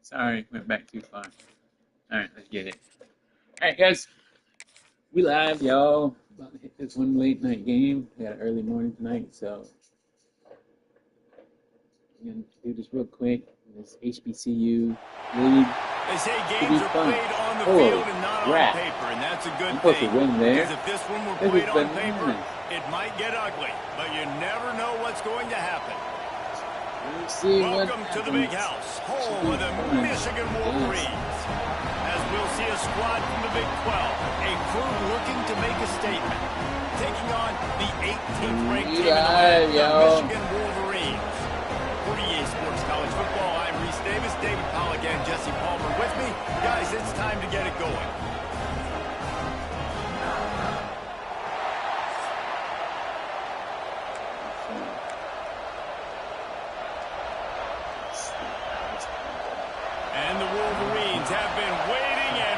Sorry, went back too far. Alright, let's get it. Alright, guys. We live, y'all. About to hit this one late night game. We got an early morning tonight, so we're going to do this real quick. This HBCU league. They say games are played on the field and not on paper, and that's a good thing. Supposed to win there. Because if this one were played on paper, it might get ugly, but you never know what's going to happen. Welcome to the big house, home of the Michigan Wolverines. As we'll see a squad from the Big 12, a crew looking to make a statement, taking on the 18th ranked team in the Michigan Wolverines. For EA Sports College Football, I'm Reese Davis, David Pollock, and Jesse Palmer with me. Guys, it's time to get it going. And the Wolverines have been waiting, and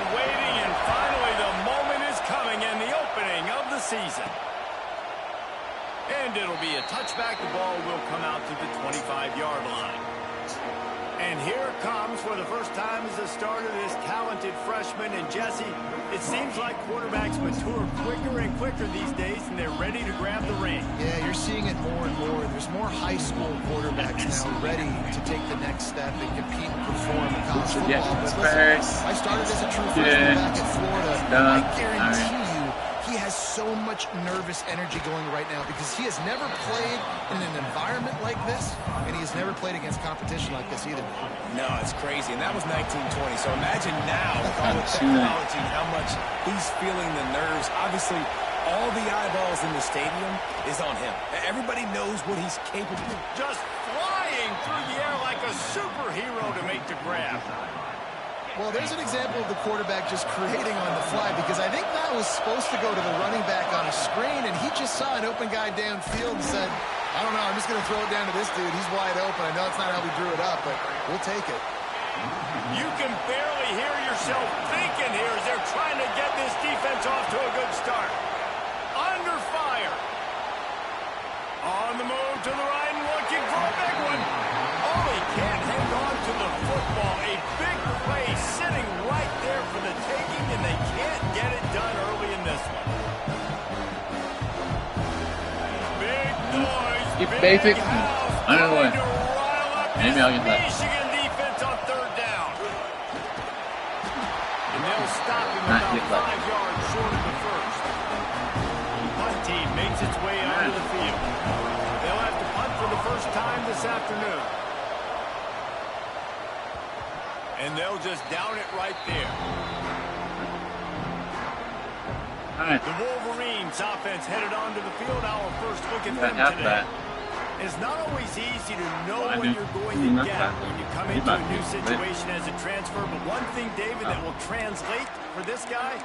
finally the moment is coming and the opening of the season. And it'll be a touchback. The ball will come out to the 25-yard line. And here it comes for the first time as the starter, this talented freshman. And Jesse, it seems like quarterbacks mature quicker and quicker these days, and they're ready to grab the reins. Yeah, you're seeing it more and more. There's more high school quarterbacks now ready to take the next step and compete and perform in college football. But listen, I started as a true freshman back in Florida. I guarantee you he has so much nervous energy going right now because he has never played in an environment like this, and he has never played against competition like this either. No, it's crazy, and that was 1920. So imagine now with all the technology, how much he's feeling the nerves. Obviously, all the eyeballs in the stadium is on him. Everybody knows what he's capable of. Just flying through the air like a superhero to make the grab. Well, there's an example of the quarterback just creating on the fly because I think that was supposed to go to the running back on a screen, and he just saw an open guy downfield and said, I don't know, I'm just going to throw it down to this dude. He's wide open. I know it's not how we drew it up, but we'll take it. You can barely hear yourself thinking here as they're trying to get this defense off to a good start. Under fire. On the move to the right and looking for a big one. Oh, he can't hang on to the football. A big play sitting right there for the taking, and they can't get it done early in this one. Big noise. Keep basic. I don't know what. Maybe I'll get that. Michigan defense on third down. And they'll stop him about 5 yards short of the first. The punt team makes its way onto the field. They'll have to punt for the first time this afternoon. And they'll just down it right there. The Wolverines offense headed onto the field. Our first look at them today. It's not always easy to know what you're going to get when you come into a new situation as a transfer. But one thing, David, that will translate for this guy,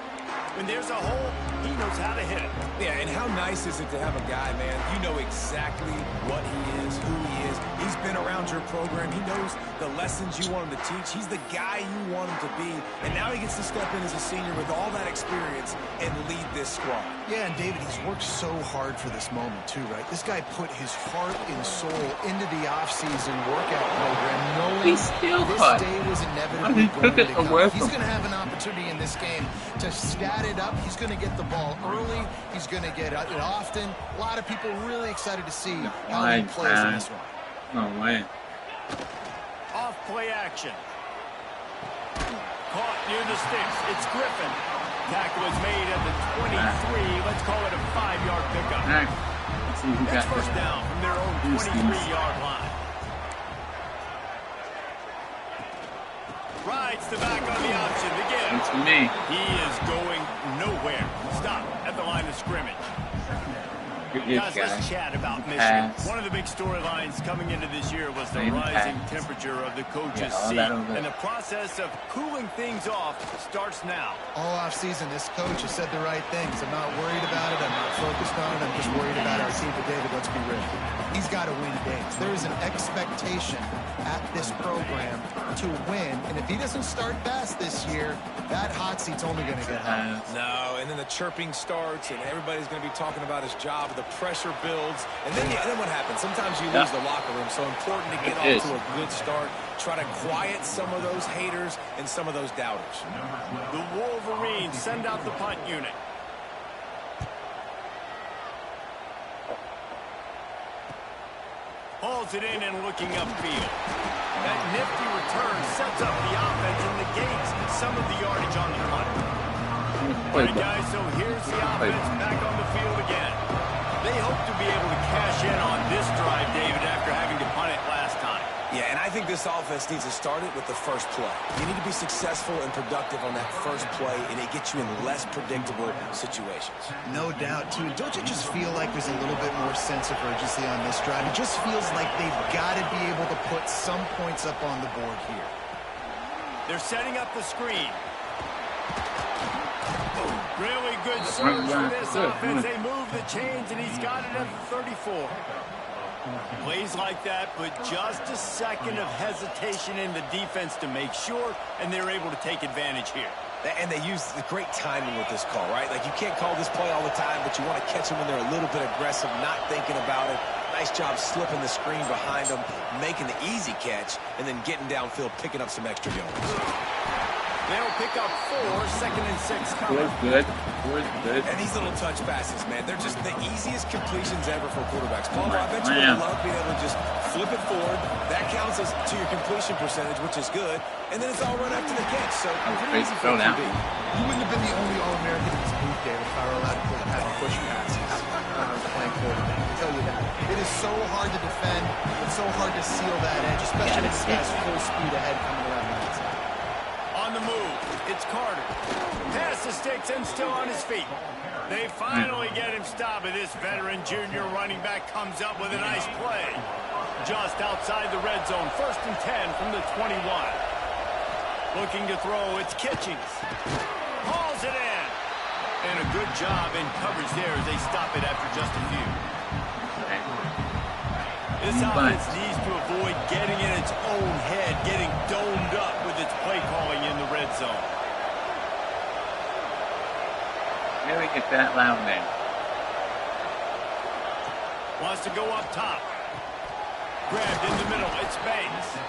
when there's a hole, he knows how to hit it. Yeah, and how nice is it to have a guy, man, you know exactly what he is, who he is. He's been around your program. He knows the lessons you want him to teach. He's the guy you want him to be. And now he gets to step in as a senior with all that experience and lead this squad. Yeah, and David, he's worked so hard for this moment too, right? This guy put his heart and soul into the offseason workout program, knowing this day was inevitably going to come. He's going to have an opportunity in this game to stat it up. He's going to get the ball early. He's going to get it often. A lot of people really excited to see how he plays in this one. No way. Off play action. Caught near the sticks. It's Griffin. Tackle is made at the 23. Let's call it a 5-yard pickup. Let's see who got first down from their own 23-yard line. Rides the back on the option. Again, it's for me. He is going nowhere. Stop at the line of scrimmage. Guys, let's chat about Michigan. One of the big storylines coming into this year was the rising temperature of the coach's seat. And the process of cooling things off starts now. All offseason, this coach has said the right things. I'm not worried about it. I'm not focused on it. I'm just worried about our team. But David, let's be real. He's got to win games. There is an expectation at this program to to win, and if he doesn't start fast this year, that hot seat's only going to get higher. No, and then the chirping starts, and everybody's going to be talking about his job. The pressure builds, and then what happens? Sometimes you lose the locker room, so important to get off to a good start. Try to quiet some of those haters and some of those doubters. The Wolverines send out the punt unit. Hauls it in and looking upfield. That nifty return sets up the offense and negates some of the yardage on the punt. All right, guys, so here's the offense back on the field again. They hope to be able to cash in on this drive, David, after having to punt it last time. Yeah, and I think this offense needs to start it with the first play. You need to be successful and productive on that first play, and it gets you in less predictable situations. No doubt, too. Don't you just feel like there's a little bit more sense of urgency on this drive? It just feels like they've got to be able to put some points up on the board here. They're setting up the screen. Really good surge for this offense. They move the chains, and he's got it at 34. Plays like that, but just a second of hesitation in the defense to make sure, and they're able to take advantage here. And they use the great timing with this call, right? Like, you can't call this play all the time, but you want to catch them when they're a little bit aggressive, not thinking about it. Nice job slipping the screen behind them, making the easy catch, and then getting downfield, picking up some extra yards. They'll pick up 4, 2nd and 6 coming. Good. And these little touch passes, man, they're just the easiest completions ever for quarterbacks. Paul, I bet you would love being able to just flip it forward. That counts as to your completion percentage, which is good. And then it's all run after the catch. So pretty easy for QB. You wouldn't have been the only All-American in this booth, David, if I were allowed to push passes when I was playing quarterback. I tell you that. It is so hard to defend. It's so hard to seal that edge, especially with this guy's full speed ahead coming around the outside. On the move, it's Carter. Pass the sticks and still on his feet. They finally get him stopped, and this veteran junior running back comes up with a nice play. Just outside the red zone, 1st and 10 from the 21. Looking to throw, it's Kitchings. Hauls it in. And a good job in coverage there as they stop it after just a few. This offense needs to avoid getting in its own head, getting domed up with its play calling in the red zone. Really get that loud, man. Wants to go up top. Grabbed in the middle, it's Banks.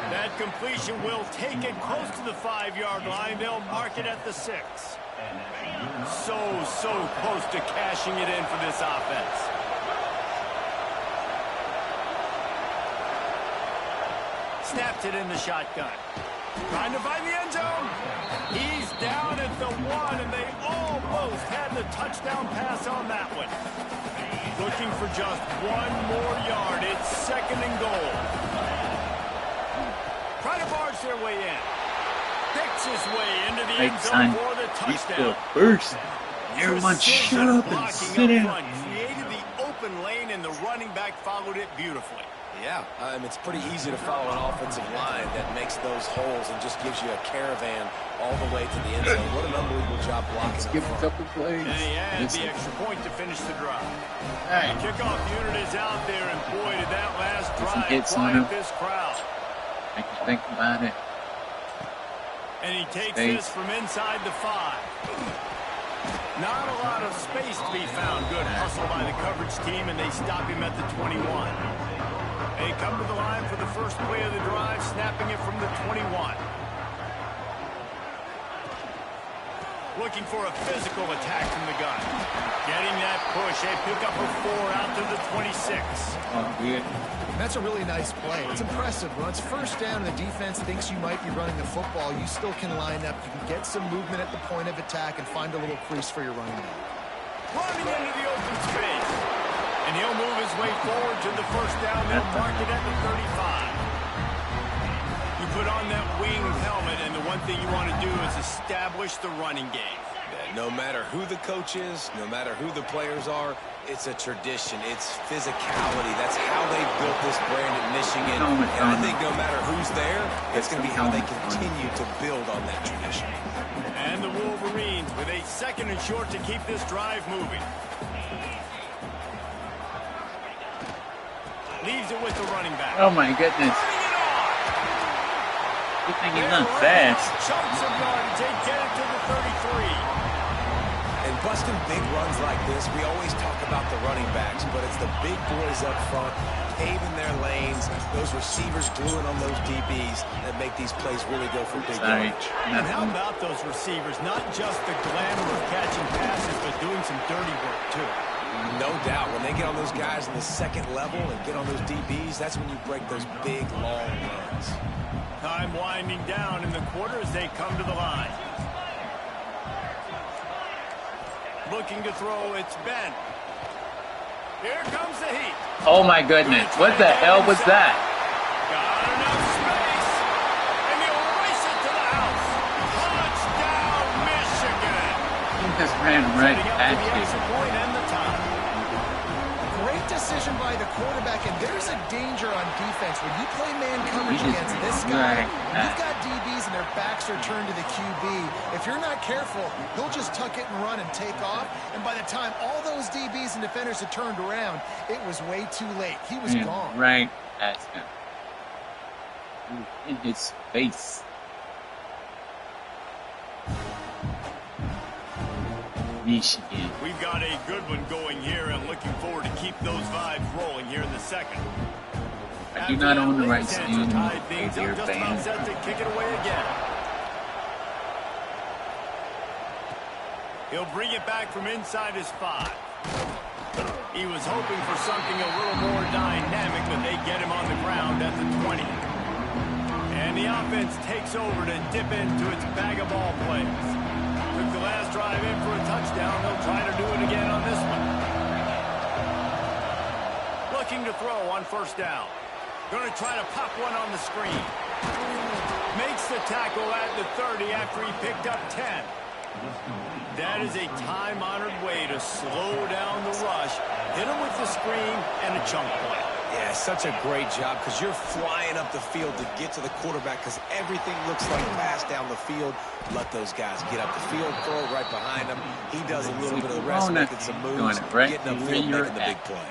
That completion will take it close to the 5-yard line. They'll mark it at the 6. So close to cashing it in for this offense. Snaps it in the shotgun. Trying to find the end zone. He's down at the 1, and they almost had the touchdown pass on that one. Looking for just 1 more yard. It's 2nd and goal. Trying to barge their way in. Picks his way into the end zone for the touchdown. First. Everyone shut up and sit down. Created the open lane, and the running back followed it beautifully. Yeah, it's pretty easy to follow an offensive line that makes those holes and just gives you a caravan all the way to the end zone. What an unbelievable job blocking. Skip a couple plays. And he adds the extra point to finish the drive. The kickoff unit is out there, and boy, did that last drive quiet this crowd. Make you think about it. And he takes this from inside the 5. Not a lot of space to be found. Good hustle by the coverage team, and they stop him at the 21. They come to the line for the first play of the drive, snapping it from the 21. Looking for a physical attack from the gun. Getting that push. They pick up a 4 out to the 26. Oh, good. That's a really nice play. It's impressive. When it's first down and the defense thinks you might be running the football, you still can line up. You can get some movement at the point of attack and find a little crease for your running back. Running into the open space. And he'll move his way forward to the first down. They'll mark it at the 35. You put on that winged helmet, and the one thing you want to do is establish the running game. No matter who the coach is, no matter who the players are, it's a tradition. It's physicality. That's how they built this brand at Michigan. And I think no matter who's there, it's going to be how they continue to build on that tradition. And the Wolverines with a 2nd and short to keep this drive moving. Leaves it with the running back. Oh, my goodness. Good thing he's not fast. Chunks of yardage. They get it to the 33. And busting big runs like this, we always talk about the running backs, but it's the big boys up front, paving their lanes, those receivers gluing on those DBs that make these plays really go for big yardage. And how about those receivers? Not just the glamour of catching passes, but doing some dirty work, too. No doubt. When they get on those guys in the second level and get on those DBs, that's when you break those big, long runs. Time winding down in the quarter as they come to the line. Looking to throw, it's Ben. Here comes the heat. Oh my goodness, what the hell was that? Got enough space. And he'll race it to the house. Touchdown, Michigan. He just ran right Setting up at for the you. extra point and the tie. Great decision by the quarterback, and there's a danger on defense. When you play man coverage against this guy, you've got DBs and their backs are turned to the QB. If you're not careful, he'll just tuck it and run and take off. And by the time all those DBs and defenders had turned around, it was way too late. He was gone. Right at him. In his face. Michigan. We've got a good one going here and looking forward to keep those vibes rolling here in the second. I do not own the rights to After that, tied things your up, just about band. set to kick it away again. He'll bring it back from inside his 5. He was hoping for something a little more dynamic, but they get him on the ground at the 20. And the offense takes over to dip into its bag of ball plays. Took the last drive in for a touchdown. They'll try to do it again on this one. Looking to throw on first down. Going to try to pop one on the screen. Makes the tackle at the 30 after he picked up 10. That is a time-honored way to slow down the rush, hit him with the screen, and a chunk play. Yeah, such a great job because you're flying up the field to get to the quarterback because everything looks like pass down the field. Let those guys get up the field, throw it right behind him. He does a little bit of the rest, making some moves, getting upfield, making the big play.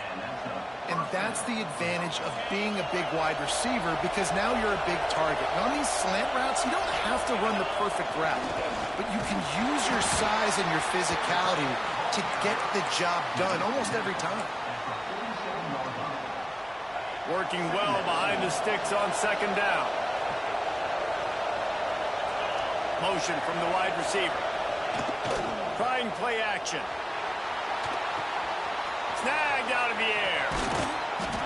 And that's the advantage of being a big wide receiver because now you're a big target. And on these slant routes, you don't have to run the perfect route, but you can use your size and your physicality to get the job done almost every time. Working well behind the sticks on second down. Motion from the wide receiver. Trying play action. Snagged out of the air.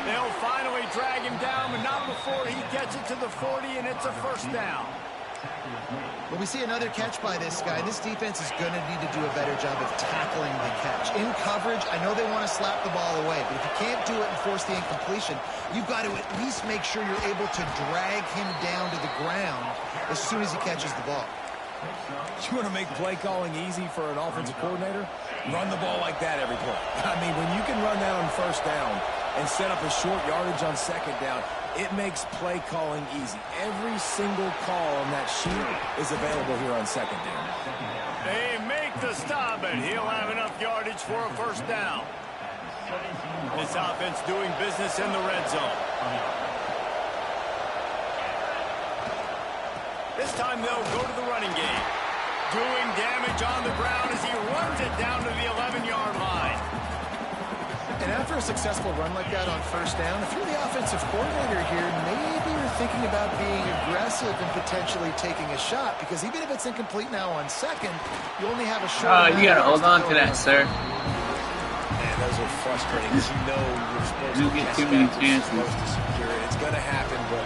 They'll finally drag him down, but not before he gets it to the 40, and it's a first down. Well, we see another catch by this guy. This defense is going to need to do a better job of tackling the catch. In coverage, I know they want to slap the ball away, but if you can't do it and force the incompletion, you've got to at least make sure you're able to drag him down to the ground as soon as he catches the ball. You want to make play calling easy for an offensive coordinator? Run the ball like that every play. I mean, when you can run that on first down and set up a short yardage on second down, it makes play calling easy. Every single call on that sheet is available here on second down. They make the stop, and he'll have enough yardage for a first down. This offense doing business in the red zone. This time they'll go to the running game. Doing damage on the ground as he runs it down to the 11-yard line. And after a successful run like that on first down, if you're the offensive coordinator here, maybe you're thinking about being aggressive and potentially taking a shot, because even if it's incomplete now on second, you only have a short. You gotta hold on to that, sir. Man, those are frustrating because you know you're supposed to get catch too many that, you're chances. supposed to secure it. It's going to happen, but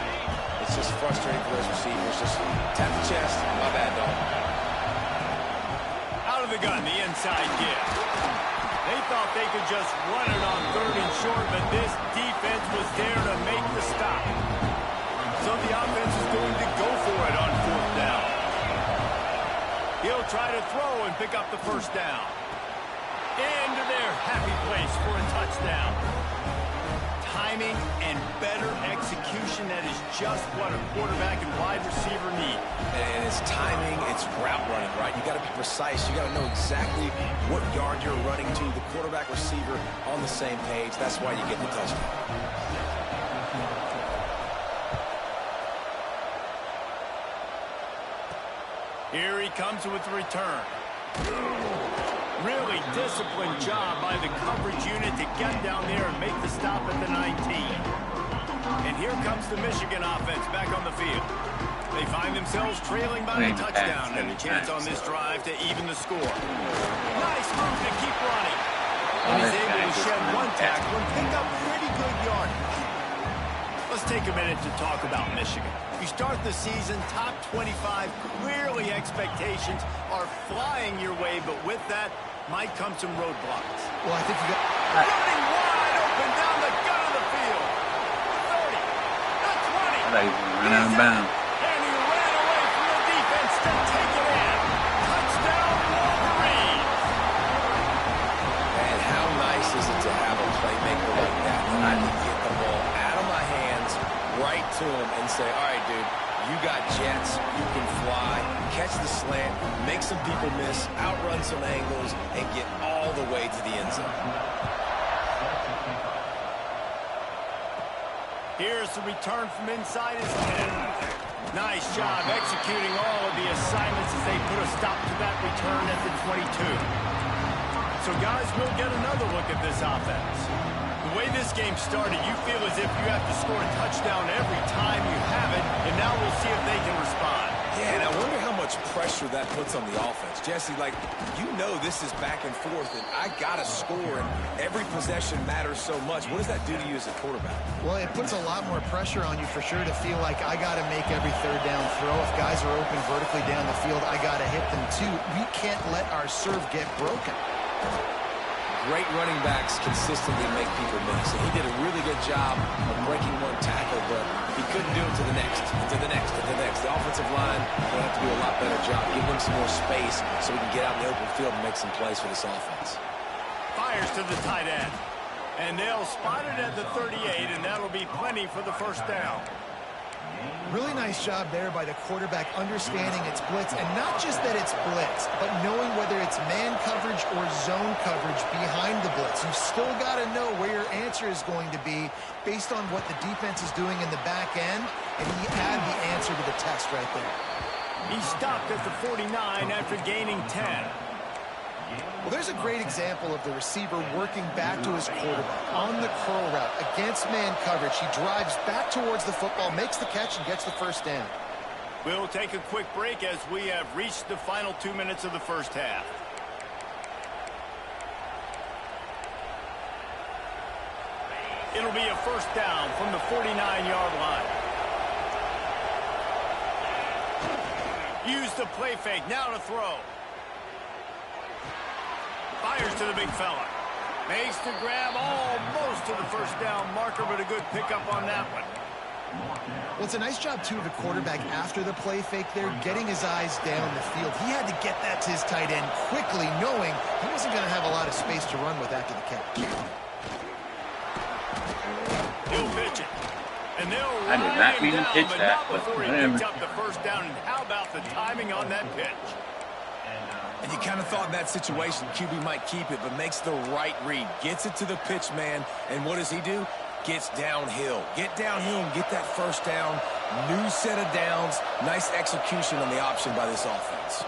it's just frustrating for those receivers. Just tap the chest. My bad, dog. Out of the gun, the inside give. They thought they could just run it on 3rd and short, but this defense was there to make the stop. So the offense is going to go for it on 4th down. He'll try to throw and pick up the first down. Into their happy place for a touchdown. Timing and better execution, that is just what a quarterback and wide receiver need. And it's timing, it's route running, right? You got to be precise. You got to know exactly what yard you're running to. The quarterback, receiver on the same page. That's why you get the touchdown. Here he comes with the return. Really disciplined job by the coverage unit to get down there and make the stop at the 19. And here comes the Michigan offense back on the field. They find themselves trailing by a touchdown and a chance on this drive to even the score. Nice move to keep running. And he's able to shed one tackle and pick up pretty good yardage. Let's take a minute to talk about Michigan. You start the season top 25. Clearly expectations are flying your way, but with that might come some roadblocks. Well, I think you got... Running wide open down the gut of the field. 30. That's 20. Run out of bounds. And he ran away from the defense to take it in. Touchdown, Wolverines. And how nice is it to have a playmaker like that? I can get the ball out of my hands, right to him, and say, all right, dude, you got jets, you can fly, catch the slant, make some people miss, outrun some angles, and get all the way to the end zone. Here's the return from inside his 10. Nice job executing all of the assignments as they put a stop to that return at the 22. So, guys, we'll get another look at this offense. The way this game started, you feel as if you have to score a touchdown every time you have it, and now we'll see if they can respond. Yeah, and I wonder how much pressure that puts on the offense. Jesse, like, you know this is back and forth, and I got to score, and every possession matters so much. What does that do to you as a quarterback? Well, it puts a lot more pressure on you for sure to feel like I got to make every third down throw. If guys are open vertically down the field, I got to hit them too. We can't let our serve get broken. Great running backs consistently make people miss. And he did a really good job of breaking one tackle, but he couldn't do it to the next, and to the next, and to the next. The offensive line will have to do a lot better job. Give them some more space so we can get out in the open field and make some plays for this offense. Fires to the tight end. And they'll spot it at the 38, and that'll be plenty for the first down. Really nice job there by the quarterback understanding it's blitz, and not just that it's blitz, but knowing whether it's man coverage or zone coverage behind the blitz. You've still got to know where your answer is going to be based on what the defense is doing in the back end, and he had the answer to the test right there. He stopped at the 49 after gaining 10. Well, there's a great example of the receiver working back to his quarterback on the curl route against man coverage. He drives back towards the football, makes the catch, and gets the first down. We'll take a quick break as we have reached the final 2 minutes of the first half. It'll be a first down from the 49-yard line. Use the play fake, now to throw. Fires to the big fella. Makes the grab almost to the first down marker, but a good pickup on that one. Well, it's a nice job, too, of the quarterback after the play fake there, getting his eyes down the field. He had to get that to his tight end quickly, knowing he wasn't going to have a lot of space to run with after the catch. He'll pitch it. And they'll I did not mean to pitch but that, not before he whatever. picks up the first down. And how about the timing on that pitch? And you kind of thought in that situation QB might keep it, but makes the right read. Gets it to the pitch man, and what does he do? Gets downhill. Get downhill and get that first down. New set of downs. Nice execution on the option by this offense.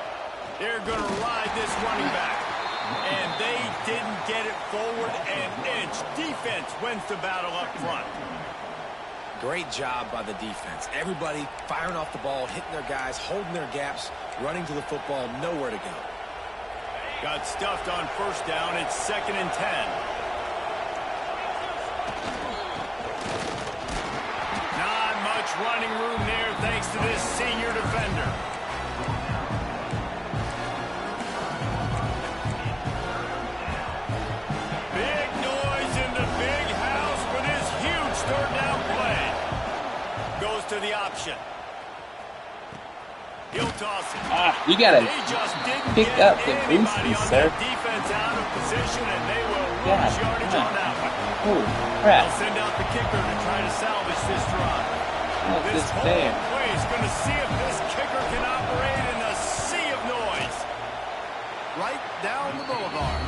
They're going to ride this running back. And they didn't get it forward an inch. Defense wins the battle up front. Great job by the defense. Everybody firing off the ball, hitting their guys, holding their gaps, running to the football, nowhere to go. Got stuffed on first down. It's 2nd and 10. Not much running room there thanks to this senior defender. Big noise in the big house for this huge third down play. Goes to the option. He'll toss it. You gotta They just didn't pick get up the anybody boosties, on sir. that defense out of position, and they will God, lose yardage come on on. that one. Holy They'll crap. send out the kicker to try to salvage this drive. Look at This this whole bad. play is going to see if this kicker can operate in a sea of noise. Right down the boulevard.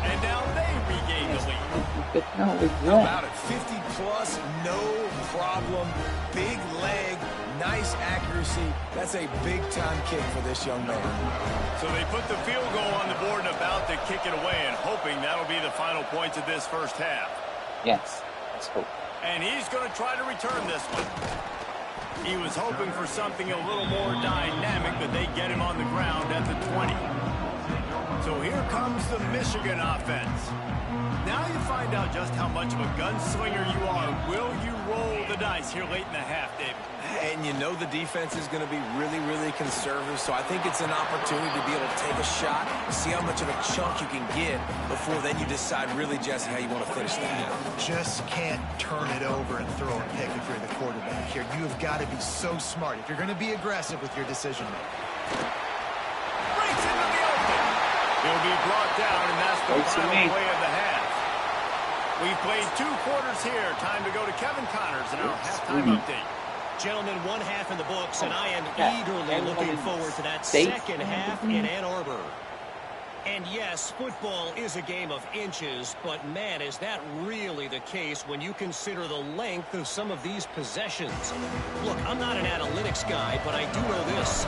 And now they regain the lead. But no, it's How wrong. about it? 50 plus, no problem. Big leg, nice nice accuracy. That's a big-time kick for this young man. So they put the field goal on the board and about to kick it away, and hoping that'll be the final points of this first half. Yes, let's hope. And he's going to try to return this one. He was hoping for something a little more dynamic, but they get him on the ground at the 20. So here comes the Michigan offense. Now you find out just how much of a gunslinger you are. Will you roll the dice here late in the half, David? And you know the defense is going to be really, really conservative, so I think it's an opportunity to be able to take a shot, see how much of a chunk you can get before then you decide really, Jesse, how you want to finish the half. Just can't turn it over and throw a pick if you're the quarterback here. You have got to be so smart if you're going to be aggressive with your decision making. Breaks into the open. He'll be brought down, and that's the final play of the half. We've played 2 quarters here. Time to go to Kevin Connors in our halftime update. Gentlemen, 1 half in the books, and I am eagerly looking forward to that second half in Ann Arbor. And yes, football is a game of inches, but man, is that really the case when you consider the length of some of these possessions. Look, I'm not an analytics guy, but I do know this.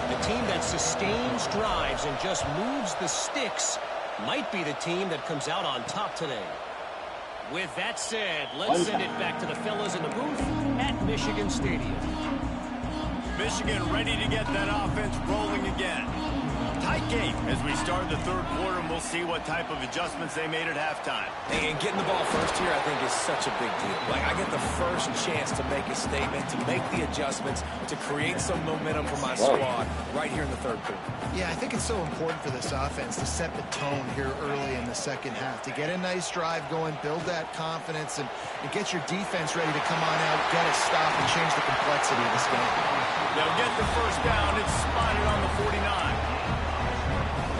The team that sustains drives and just moves the sticks might be the team that comes out on top today. With that said, let's send it back to the fellas in the booth at Michigan Stadium. Michigan ready to get that offense rolling again. Tight game as we start the third quarter, and we'll see what type of adjustments they made at halftime. And getting the ball first here, I think, is such a big deal. Like, I get the first chance to make a statement, to make the adjustments, to create some momentum for my squad right here in the third quarter. Yeah, I think it's so important for this offense to set the tone here early in the second half, to get a nice drive going, build that confidence, and get your defense ready to come on out, get a stop, and change the complexity of this game. They'll get the first down. It's spotted on the 49.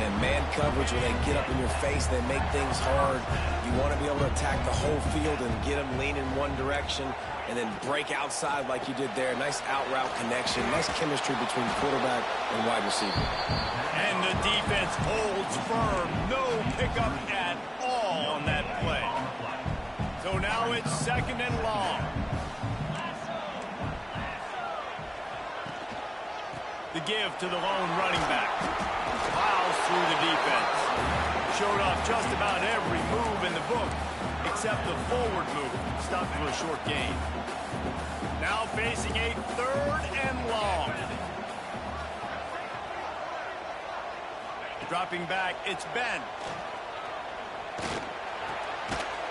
And man coverage, when they get up in your face, they make things hard. You want to be able to attack the whole field and get them lean in one direction and then break outside like you did there. Nice out route connection, nice chemistry between quarterback and wide receiver. And the defense holds firm. No pickup at all on that play. So now it's second and long. The give to the lone running back. Plows through the defense. Showed off just about every move in the book, except the forward move. Stopped for a short gain. Now facing a third and long. Dropping back, it's Ben.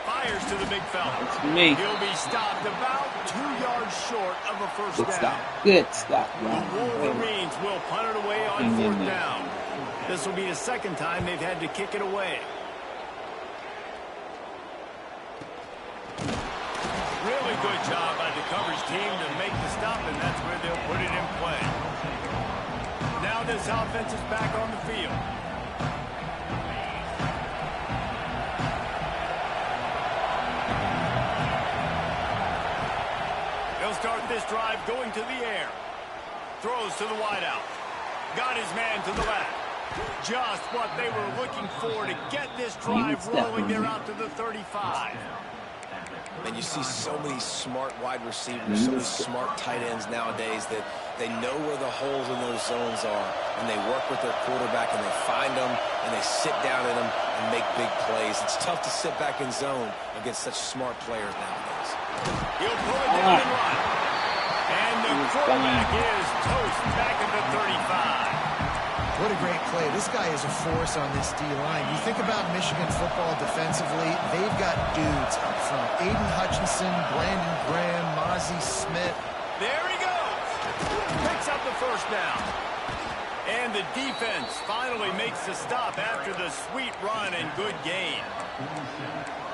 Fires to the big fella. He'll be stopped about 2 yards short of a first down. Good stop. The Wolverines will punt it away on fourth down. This will be the second time they've had to kick it away. Really good job by the coverage team to make the stop, and that's where they'll put it in play. Now this offense is back on the field. They'll start this drive going to the air. Throws to the wideout. Got his man to the left. Just what they were looking for to get this drive rolling. They're out to the 35. And you see so many smart wide receivers, so many smart tight ends nowadays that they know where the holes in those zones are, and they work with their quarterback, and they find them, and they sit down in them and make big plays. It's tough to sit back in zone against such smart players nowadays. He'll pull it down and run. And the quarterback is toast back at the 35. What a great play. This guy is a force on this D-line. You think about Michigan football defensively, they've got dudes up front. Aiden Hutchinson, Brandon Graham, Mozzie Smith. There he goes. Picks up the first down. And the defense finally makes the stop after the sweet run and good gain.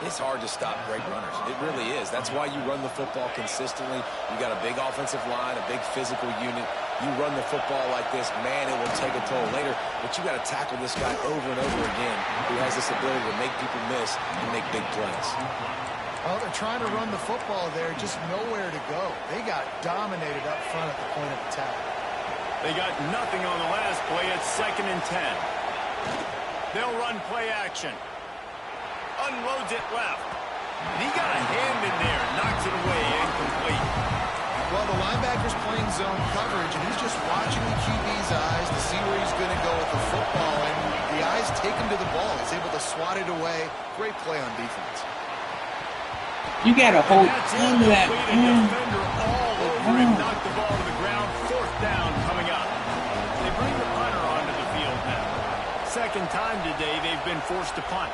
It's hard to stop great runners. It really is. That's why you run the football consistently. You got a big offensive line, a big physical unit. You run the football like this, man, it will take a toll later. But you got to tackle this guy over and over again who has this ability to make people miss and make big plays. Well, they're trying to run the football there, just nowhere to go. They got dominated up front at the point of attack. They got nothing on the last play. It's 2nd and 10. They'll run play action. Unloads it left. And he got a hand in there. Knocks it away. Incomplete. Well, the linebacker's playing zone coverage, and he's just watching the QB's eyes to see where he's going to go with the football, and the eyes take him to the ball. He's able to swat it away. Great play on defense. You got to hold on to that. Defender all over and knock the ball to the ground. 4th down coming up. They bring the punter onto the field now. Second time today they've been forced to punt.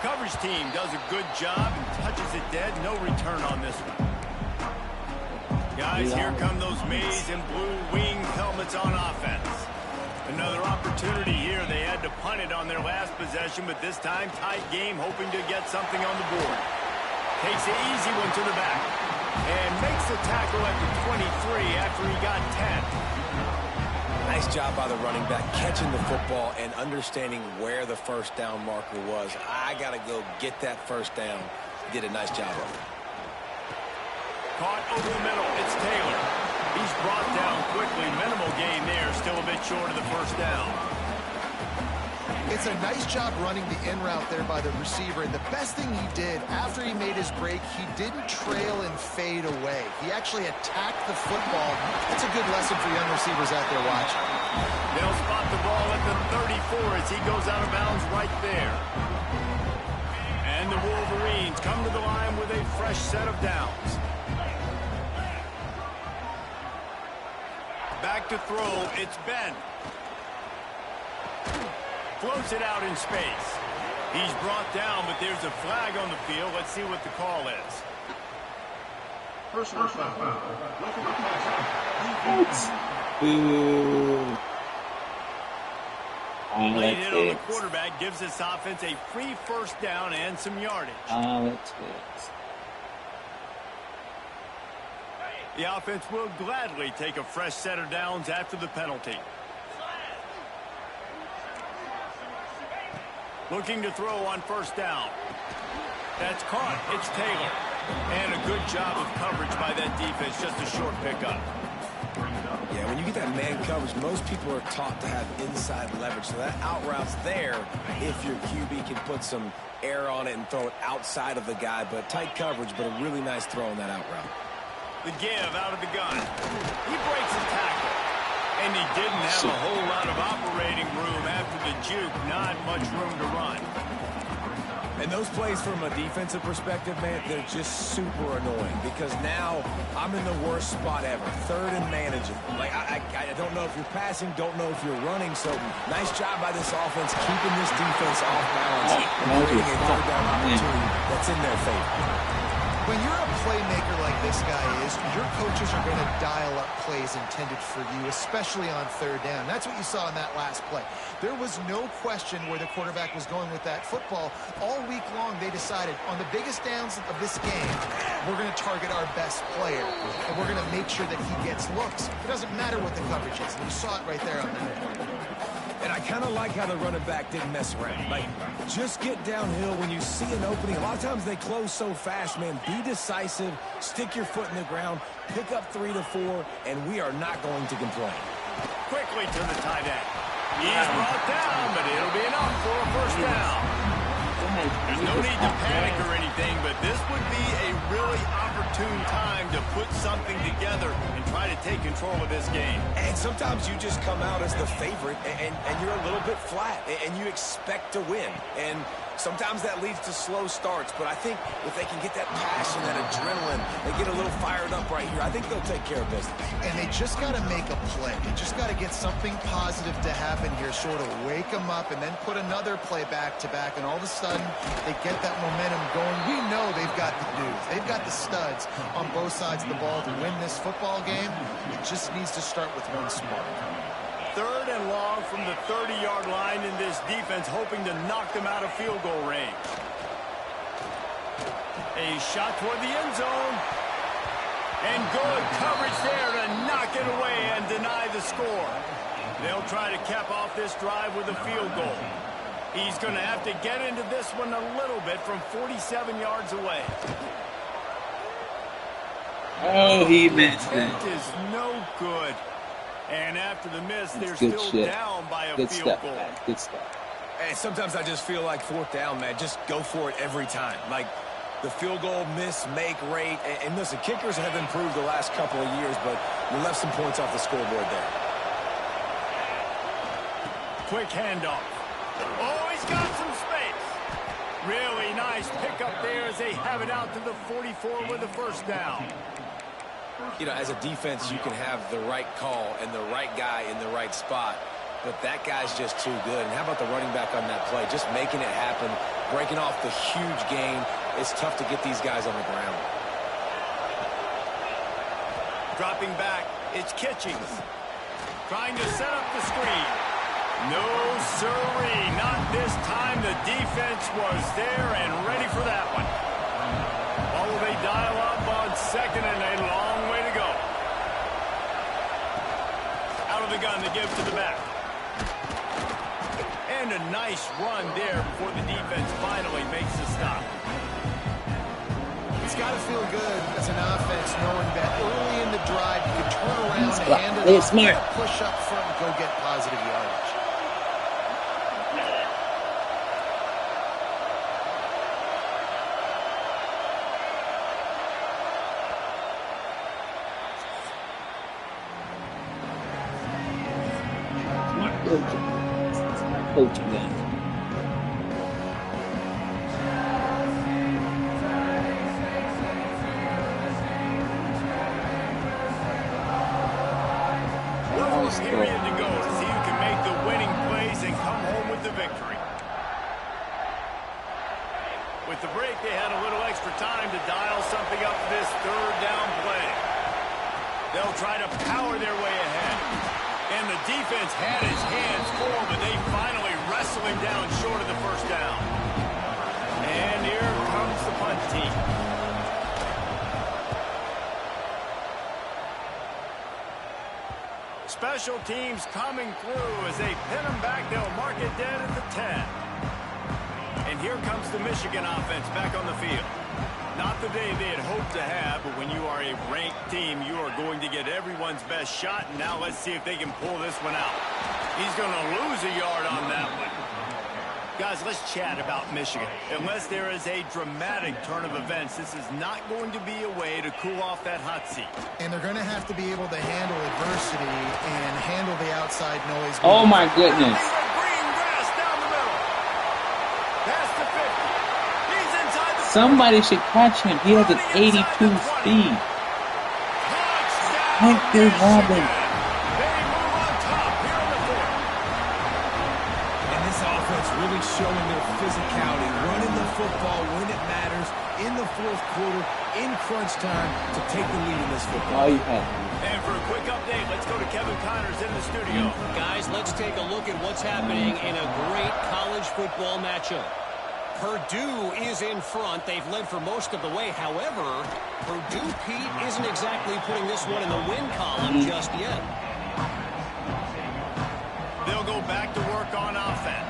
Coverage team does a good job and touches it dead. No return on this one. Guys, here come those maize and blue winged helmets on offense. Another opportunity here. They had to punt it on their last possession, but this time tight game, hoping to get something on the board. Takes an easy one to the back and makes the tackle at the 23 after he got 10. Nice job by the running back, catching the football and understanding where the first down marker was. I got to go get that first down. He did a nice job of it. Caught over the middle. It's Taylor. He's brought down quickly. Minimal gain there. Still a bit short of the first down. It's a nice job running the in route there by the receiver. And the best thing he did after he made his break, he didn't trail and fade away. He actually attacked the football. That's a good lesson for young receivers out there watching. They'll spot the ball at the 34 as he goes out of bounds right there. And the Wolverines come to the line with a fresh set of downs. Back to throw. It's Ben. Floats it out in space. He's brought down, but there's a flag on the field. Let's see what the call is. Personal foul. Late hit on the quarterback gives this offense a free first down and some yardage. The offense will gladly take a fresh set of downs after the penalty. Looking to throw on first down. That's caught. It's Taylor. And a good job of coverage by that defense. Just a short pickup. Yeah, when you get that man coverage, most people are taught to have inside leverage. So that out route's there if your QB can put some air on it and throw it outside of the guy. But tight coverage, but a really nice throw on that out route. The give out of the gun. He breaks his tackle. And he didn't have a whole lot of operating room after the juke. Not much room to run. And those plays from a defensive perspective, man, they're just super annoying because now I'm in the worst spot ever. Third and manageable. Like, I don't know if you're passing, don't know if you're running. So nice job by this offense keeping this defense off balance and creating a third down opportunity that's in their favor. When you're a playmaker like this guy is, your coaches are going to dial up plays intended for you, especially on third down. That's what you saw in that last play. There was no question where the quarterback was going with that football. All week long, they decided on the biggest downs of this game, we're going to target our best player, and we're going to make sure that he gets looks. It doesn't matter what the coverage is, and you saw it right there on that play. And I kind of like how the running back didn't mess around. Like, just get downhill when you see an opening. A lot of times they close so fast, man. Be decisive, stick your foot in the ground, pick up 3 to 4, and we are not going to complain. Quickly to the tight end. He's brought down, but it'll be enough for a first down. There's no need to panic or anything, but this would be a really opportune time to put something together and try to take control of this game. And sometimes you just come out as the favorite, and you're a little bit flat, and you expect to win. And sometimes that leads to slow starts, but I think if they can get that passion, that adrenaline, they get a little fired up right here, I think they'll take care of business. And they just got to make a play. They just got to get something positive to happen here, sort of wake them up, and then put another play back-to-back, and all of a sudden they get that momentum going. We know they've got the dudes. They've got the studs on both sides of the ball to win this football game. It just needs to start with one spark. Third and long from the 30-yard line in this defense, hoping to knock them out of field goal range. A shot toward the end zone. And good coverage there to knock it away and deny the score. They'll try to cap off this drive with a field goal. He's going to have to get into this one a little bit from 47 yards away. Oh, he missed it. That is no good. And after the miss, they're still down by a field goal. Good stuff. And sometimes I just feel like fourth down, man, just go for it every time. Like, the field goal miss-make rate. And listen, kickers have improved the last couple of years, but you left some points off the scoreboard there. Quick handoff. Oh, he's got some space. Really nice pickup there as they have it out to the 44 with the first down. You know, as a defense, you can have the right call and the right guy in the right spot, but that guy's just too good. And how about the running back on that play? Just making it happen, breaking off the huge gain. It's tough to get these guys on the ground. Dropping back, it's Kitchings. Trying to set up the screen. No, sirree, not this time. The defense was there and ready for that one. Oh, they dial up on second and a long way to go. Out of the gun to give to the back. And a nice run there before the defense finally makes the stop. It's got to feel good as an offense knowing that early in the drive you can turn around and hand it off, push up front and go get positive yardage. Coaching them. Period to go to see who can make the winning plays and come home with the victory. With the break, they had a little extra time to dial something up for this third down play. They'll try to power their way ahead. And the defense had his hands full, but they finally wrestle him down short of the first down. And here comes the punt team. Special teams coming through as they pin them back. They'll mark it dead at the 10. And here comes the Michigan offense back on the field. Not the day they had hoped to have, but when you are a ranked team, you are going to get everyone's best shot. And now let's see if they can pull this one out. He's going to lose a yard on that one. Guys, let's chat about Michigan. Unless there is a dramatic turn of events, this is not going to be a way to cool off that hot seat. And they're going to have to be able to handle adversity and handle the outside noise. Oh, my goodness. Green grass down the middle. Past the 50. He's inside the Somebody should catch him. He has an 82 speed. Hector Robin. Really showing their physicality, running the football when it matters, in the fourth quarter, in crunch time, to take the lead in this football. And for a quick update, let's go to Kevin Connors in the studio. Guys, let's take a look at what's happening in a great college football matchup. Purdue is in front. They've led for most of the way. However, Purdue, Pete, isn't exactly putting this one in the win column just yet. They'll go back to work on offense.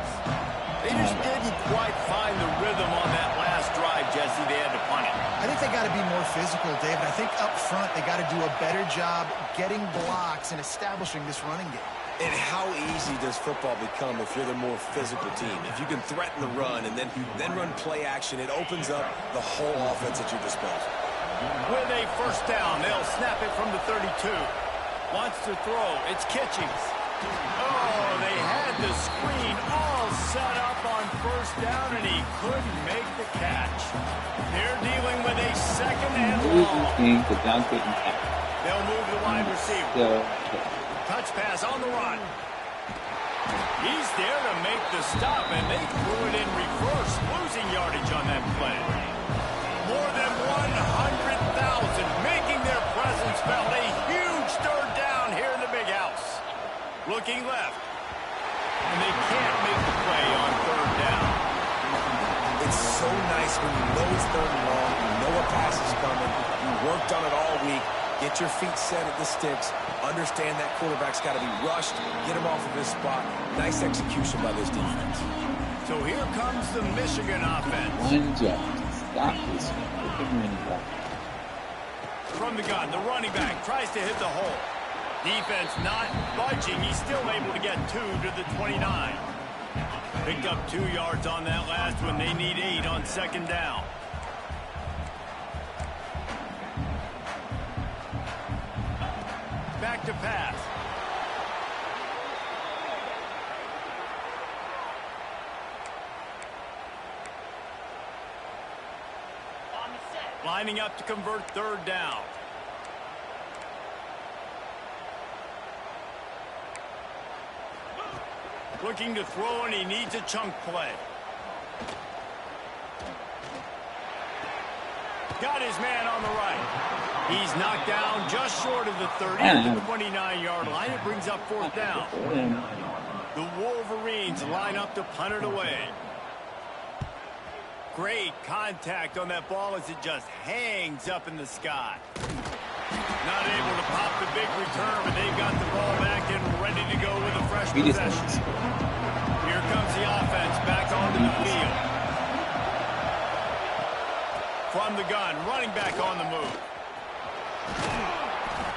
They just didn't quite find the rhythm on that last drive, Jesse. They had to punt it. I think they got to be more physical, David. I think up front they got to do a better job getting blocks and establishing this running game. And how easy does football become if you're the more physical team? If you can threaten the run and then run play action, it opens up the whole offense at your disposal. With a first down, they'll snap it from the 32. Wants to throw. It's Kitchings. Oh, they had the screen all set up on first down, and he couldn't make the catch. They're dealing with a second and long. They'll move the wide receiver. Touch pass on the run. He's there to make the stop, and they threw it in reverse, losing yardage on that play. More than 100,000 making their presence felt. A huge third down here in the big house. Looking left. And they can't make the play on third down. It's so nice when you know it's third and long, you know a pass is coming, you worked on it all week, get your feet set at the sticks, understand that quarterback's got to be rushed, get him off of his spot. Nice execution by this defense. So here comes the Michigan offense. One job. Stop this running back. From the gun, the running back tries to hit the hole. Defense not budging. He's still able to get 2 to the 29. Picked up 2 yards on that last one. They need 8 on second down. back to pass. Lining up to convert third down. Looking to throw, and he needs a chunk play. Got his man on the right. He's knocked down just short of the 30 at the 29-yard line. It brings up fourth down. The Wolverines line up to punt it away. Great contact on that ball as it just hangs up in the sky. Not able to pop the big return, but they've got the ball back and ready to go with a fresh possession. Here comes the offense back onto the field. From the gun, running back on the move.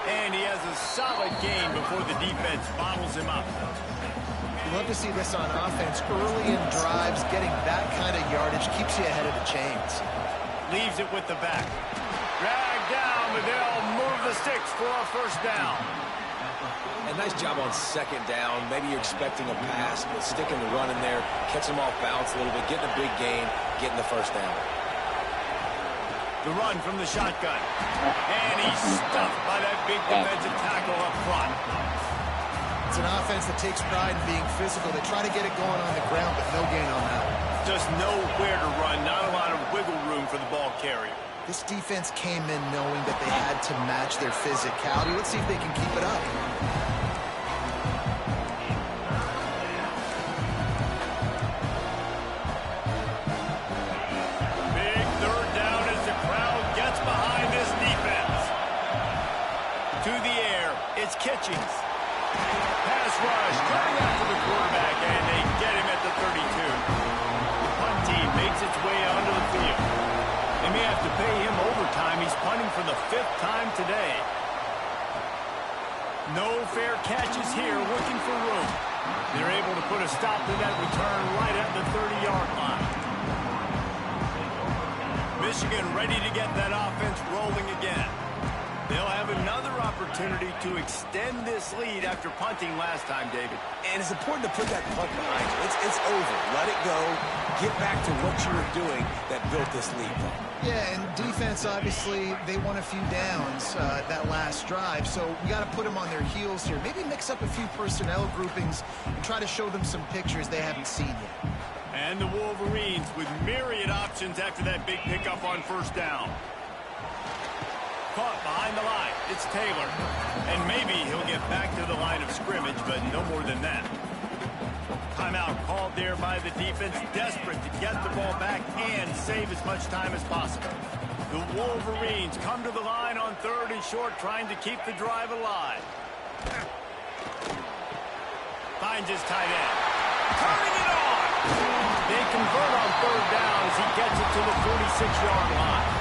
And he has a solid gain before the defense bottles him up. You love to see this on offense. Early in drives, getting that kind of yardage keeps you ahead of the chains. Leaves it with the back. Dragged down, but they'll move the sticks for a first down. A nice job on second down. Maybe you're expecting a pass, but sticking the run in there, catching them off balance a little bit, getting a big gain, getting the first down. The run from the shotgun. And he's stuffed by that big defensive tackle up front. It's an offense that takes pride in being physical. They try to get it going on the ground, but no gain on that. Just nowhere to run, not a lot of wiggle room for the ball carrier. This defense came in knowing that they had to match their physicality. Let's see if they can keep it up. Big third down as the crowd gets behind this defense. To the air, it's Kitchings. Pass rush, coming after the quarterback, and they get him at the 32. The punt team makes its way onto the field. They may have to pay him overtime. He's punting for the 5th time today. No fair catches here, looking for room. They're able to put a stop to that return right at the 30-yard line. Michigan ready to get that offense rolling again. They'll have another opportunity to extend this lead after punting last time, David. And it's important to put that punt behind you. It's over. Let it go. Get back to what you were doing that built this lead. Yeah, and defense, obviously, they won a few downs that last drive, so we got to put them on their heels here. Maybe mix up a few personnel groupings and try to show them some pictures they haven't seen yet. And the Wolverines with myriad options after that big pickup on first down. Caught behind the line. It's Taylor. And maybe he'll get back to the line of scrimmage, but no more than that. Timeout called there by the defense, desperate to get the ball back and save as much time as possible. The Wolverines come to the line on 3rd and short, trying to keep the drive alive. Finds his tight end. Turning it on! They convert on 3rd down as he gets it to the 46-yard line.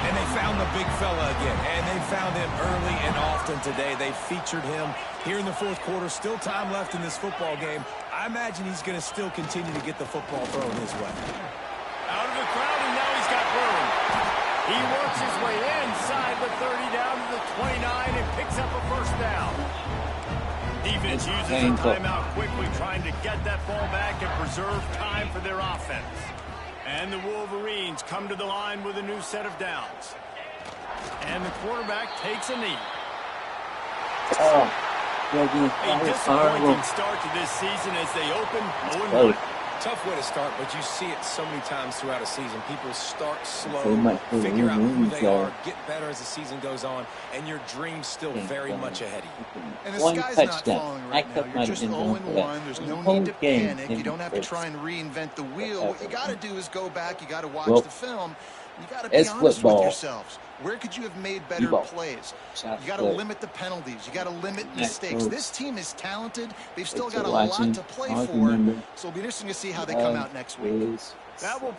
And they found the big fella again, and they found him early and often today. They featured him here in the 4th quarter. Still time left in this football game. I imagine he's going to still continue to get the football thrown his way. Out of the crowd, and now he's got room. He works his way inside the 30 down to the 29 and picks up a first down. Defense uses a timeout quickly, trying to get that ball back and preserve time for their offense. And the Wolverines come to the line with a new set of downs. And the quarterback takes a knee. A disappointing start to this season as they open 0-1. Tough way to start, but you see it so many times throughout a season. People start slow, figure out who they are, get better as the season goes on, and your dream's still very much ahead of you. And the sky's not falling right now. You're just 0-1. There's no need to panic. You don't have to try and reinvent the wheel. What you got to do is go back. You got to watch the film. You got to be honest with yourselves. Where could you have made better plays? You got to limit the penalties. You got to limit mistakes. This team is talented. They've still got a lot to play for. So it'll be interesting to see how they come out next week. That will